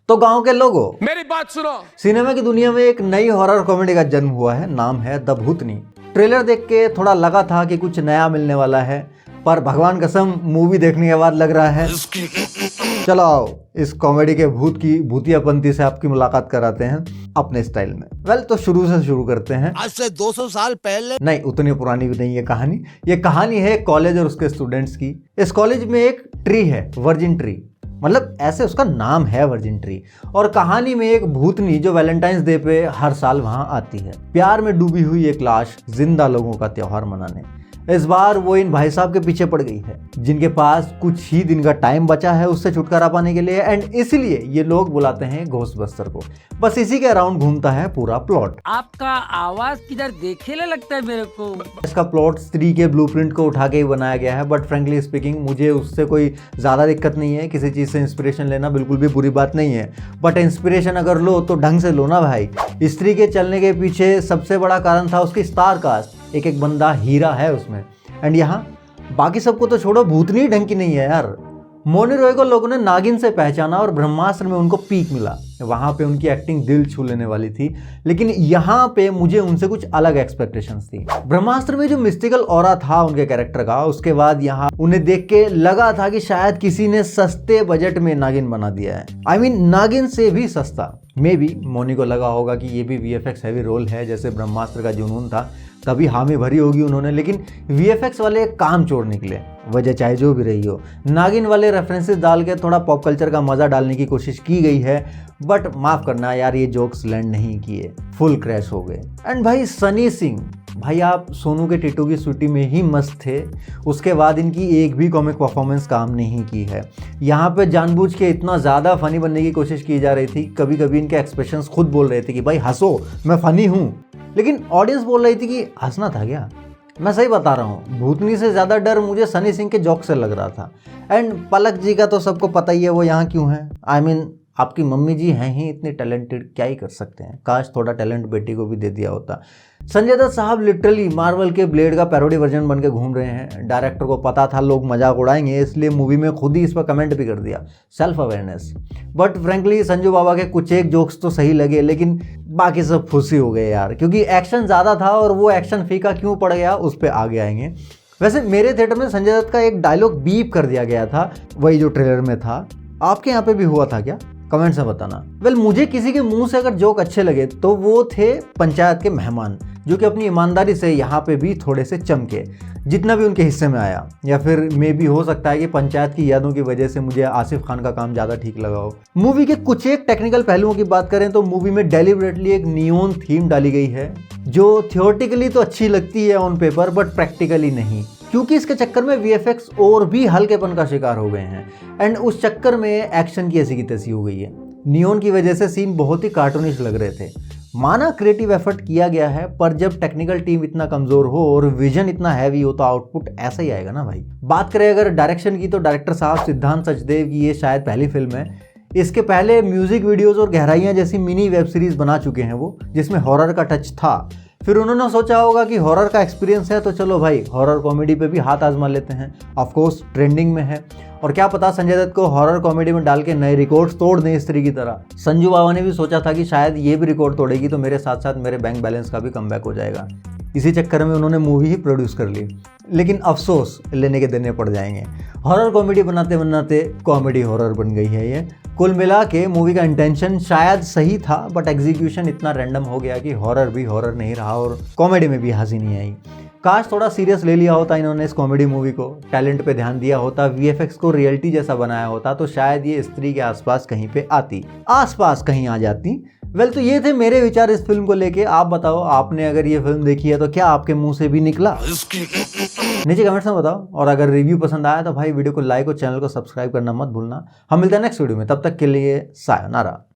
तो गांव के लोगों, मेरी बात सुनो। सिनेमा की दुनिया में एक नई हॉरर कॉमेडी का जन्म हुआ है। नाम है द भूतनी। ट्रेलर देख के थोड़ा लगा था कि कुछ नया मिलने वाला है, पर भगवान कसम मूवी देखने के बाद लग रहा है चलो आओ इस कॉमेडी के भूत की भूतियापंती से आपकी मुलाकात कराते हैं अपने स्टाइल में। वेल तो शुरू से शुरू करते हैं। आज से 200 साल पहले नहीं, उतनी पुरानी भी नहीं है कहानी। ये कहानी है कॉलेज और उसके स्टूडेंट्स की। इस कॉलेज में एक ट्री है, वर्जिन ट्री, मतलब ऐसे उसका नाम है वर्जिन ट्री। और कहानी में एक भूतनी जो वैलेंटाइंस डे पे हर साल वहां आती है, प्यार में डूबी हुई एक लाश जिंदा लोगों का त्योहार मनाने। इस बार वो इन भाई साहब के पीछे पड़ गई है, जिनके पास कुछ ही दिन का टाइम बचा है उससे छुटकारा पाने के लिए। एंड इसलिए ये लोग बुलाते हैं घोस्टबस्टर को। बस इसी के अराउंड घूमता है पूरा प्लॉट। आपका आवाज किधर देखेले लगता है मेरे को। इसका प्लॉट स्त्री के ब्लूप्रिंट को उठा के ही बनाया गया है, बट फ्रेंकली स्पीकिंग मुझे उससे कोई ज़्यादा दिक्कत नहीं है। किसी चीज़ से इंस्पिरेशन लेना बिल्कुल भी बुरी बात नहीं है, बट इंस्पिरेशन अगर लो तो ढंग से लो ना भाई। स्त्री के चलने के पीछे सबसे बड़ा कारण था उसकी स्टार कास्ट। एक एक बंदा हीरा है उसमें। एंड यहाँ बाकी सबको तो छोड़ो, भूतनी ढंग की नहीं है यार। मोनी रॉय को लोगों ने नागिन से पहचाना और ब्रह्मास्त्र में उनको पीक मिला। वहाँ पे उनकी एक्टिंग दिल छू लेने वाली थी, लेकिन यहाँ पे मुझे उनसे कुछ अलग एक्सपेक्टेशंस थी। ब्रह्मास्त्र में जो मिस्टिकल ऑरा था उनके कैरेक्टर का, उसके बाद यहाँ उन्हें देख के लगा था कि शायद किसी ने सस्ते बजट में नागिन बना दिया है। I mean, नागिन से भी सस्ता। मे बी मोनी को लगा होगा कि ये भी VFX हैवी रोल है, जैसे ब्रह्मास्त्र का जुनून था, तभी हामी भरी होगी उन्होंने। लेकिन VFX वाले काम चोर निकले, वजह चाहे जो भी रही हो। नागिन वाले रेफरेंसेस डाल के थोड़ा पॉप कल्चर का मजा डालने की कोशिश की गई है, बट माफ करना यार, ये जोक्स लैंड नहीं किए, फुल क्रैश हो गए। एंड भाई सनी सिंह, भाई आप सोनू के टिटू की सूटी में ही मस्त थे, उसके बाद इनकी एक भी कॉमिक परफॉर्मेंस काम नहीं की है। यहाँ पे जानबूझ के इतना ज़्यादा फनी बनने की कोशिश की जा रही थी। कभी कभी इनके एक्सप्रेशंस खुद बोल रहे थे कि भाई हंसो, मैं फनी हूँ, लेकिन ऑडियंस बोल रही थी कि हंसना था क्या। मैं सही बता रहा हूँ, भूतनी से ज़्यादा डर मुझे सनी सिंह के जोक से लग रहा था। एंड पलक जी का तो सबको पता ही है वो यहाँ क्यों है। I mean, आपकी मम्मी जी हैं ही इतनी टैलेंटेड, क्या ही कर सकते हैं। काश थोड़ा टैलेंट बेटी को भी दे दिया होता। संजय दत्त साहब लिटरली मार्वल के ब्लेड का पैरोडी वर्जन बन के घूम रहे हैं। डायरेक्टर को पता था लोग मजाक उड़ाएंगे, इसलिए मूवी में खुद ही इस पर कमेंट भी कर दिया, self awareness. But frankly Sanju Baba के कुछ एक जोक्स तो सही लगे, लेकिन बाकी सब फुसी हो गए यार, क्योंकि एक्शन ज़्यादा था और वो एक्शन फीका क्यों पड़ गया उस पर आगे आएंगे। वैसे मेरे थिएटर में संजय दत्त का एक डायलॉग बीप कर दिया गया था, वही जो ट्रेलर में था। आपके यहाँ पे भी हुआ था क्या? कमेंट्स में बताना। वेल मुझे किसी के मुंह से अगर जोक अच्छे लगे तो वो थे पंचायत के मेहमान, जो कि अपनी ईमानदारी से यहाँ पे भी थोड़े से चमके, जितना भी उनके हिस्से में आया। या फिर मे भी हो सकता है कि पंचायत की यादों की वजह से मुझे आसिफ खान का काम ज़्यादा ठीक लगा हो। मूवी के कुछ एक टेक्निकल पहलुओं की बात करें तो मूवी में डेलिबरेटली एक नियोन थीम डाली गई है, जो थियोरेटिकली तो अच्छी लगती है ऑन पेपर, बट प्रैक्टिकली नहीं, क्योंकि इसके चक्कर में VFX और भी हल्केपन का शिकार हो गए हैं। एंड उस चक्कर में एक्शन की ऐसी की तैसी हो गई है। नियोन की वजह से सीन बहुत ही कार्टूनिश लग रहे थे। माना क्रिएटिव एफर्ट किया गया है, पर जब टेक्निकल टीम इतना कमजोर हो और विजन इतना हैवी हो तो आउटपुट ऐसा ही आएगा ना भाई। बात करें अगर डायरेक्शन की, तो डायरेक्टर साहब सिद्धांत सचदेव की ये शायद पहली फिल्म है। इसके पहले म्यूजिक वीडियोस और गहराइयाँ जैसी मिनी वेब सीरीज बना चुके हैं वो, जिसमें हॉरर का टच था। फिर उन्होंने सोचा होगा कि हॉरर का एक्सपीरियंस है तो चलो भाई हॉरर कॉमेडी पे भी हाथ आजमा लेते हैं। ऑफ कोर्स ट्रेंडिंग में है, और क्या पता संजय दत्त को हॉरर कॉमेडी में डाल के नए रिकॉर्ड्स तोड़ दें इस तरीके की तरह। संजू बाबा ने भी सोचा था कि शायद ये भी रिकॉर्ड तोड़ेगी तो मेरे साथ साथ मेरे बैंक बैलेंस का भी कमबैक हो जाएगा। इसी चक्कर में उन्होंने मूवी ही प्रोड्यूस कर ली, लेकिन अफसोस लेने के देने पड़ जाएंगे। हॉरर कॉमेडी बनाते बनाते कॉमेडी हॉरर बन गई है ये। कुल मिला के मूवी का इंटेंशन शायद सही था, बट एग्जीक्यूशन इतना रैंडम हो गया कि हॉरर भी हॉरर नहीं रहा और कॉमेडी में भी हंसी नहीं आई। काश थोड़ा सीरियस ले लिया होता इन्होंने इस कॉमेडी मूवी को, टैलेंट पे ध्यान दिया होता, VFX को रियलिटी जैसा बनाया होता, तो शायद ये स्त्री के आसपास कहीं पे आती, आसपास कहीं आ जाती। वेल तो ये थे मेरे विचार इस फिल्म को लेके। आप बताओ, आपने अगर ये फिल्म देखी है तो क्या आपके मुंह से भी निकला? नीचे कमेंट्स में बताओ। और अगर रिव्यू पसंद आया तो भाई वीडियो को लाइक और चैनल को सब्सक्राइब करना मत भूलना। हम मिलते हैं नेक्स्ट वीडियो में, तब तक के लिए सायोनारा।